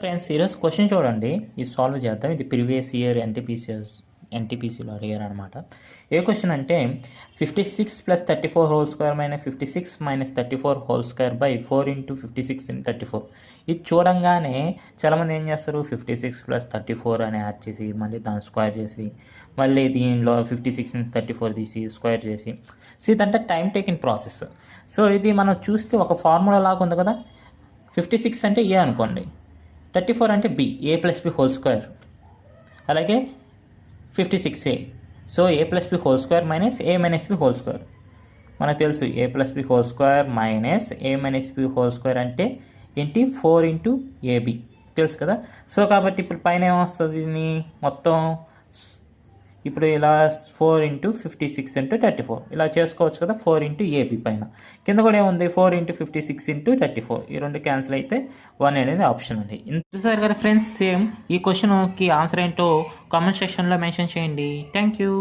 Friends ఈరోజు question చూడండి, ఇది సాల్వ్ చేద్దాం. ఇది ప్రీవియస్ ఇయర్ ఎన్టీపీసీలో అడిగారు అనమాట. ఏ క్వశ్చన్ అంటే 56 + 34 whole square minus 56 - 34 whole square by 4 × 56 × 34. ఇది చూడంగానే చాలామంది ఏం చేస్తారు, 56 + 34 అని యాడ్ చేసి మళ్ళీ దాన్ని స్క్వేర్ చేసి మళ్ళీ దీనిలో 56 × 34 తీసి స్క్వేర్ చేసి. సో ఇదంతా టైం టేకింగ్ ప్రాసెస్. సో ఇది మనం చూస్తే ఒక ఫార్ములా లాగా ఉంది కదా. 56 అంటే ఏ అనుకోండి, 34 అంటే B, A plus B whole square. అలాగే 56A, so A plus B whole square minus A minus B whole square. మనకు తెలుసు A plus B whole square minus A minus B whole square అంటే ఏంటి, 4 × AB తెలుసు కదా. So కాబట్టి ఇప్పుడు పైన ఏమొస్తుంది, దీన్ని మొత్తం ఇప్పుడు ఇలా 4 × 56 × 34 ఇలా చేసుకోవచ్చు కదా. 4 × AB పైన, కింద కూడా ఏముంది 4 × 56 × 34. ఈ రెండు క్యాన్సిల్ అయితే 1 అనేది ఆప్షన్ ఉంది. చూసారు కదా ఫ్రెండ్స్, సేమ్ ఈ క్వశ్చన్కి ఆన్సర్ ఏంటో కామెంట్ సెక్షన్లో మెన్షన్ చేయండి. Thank you.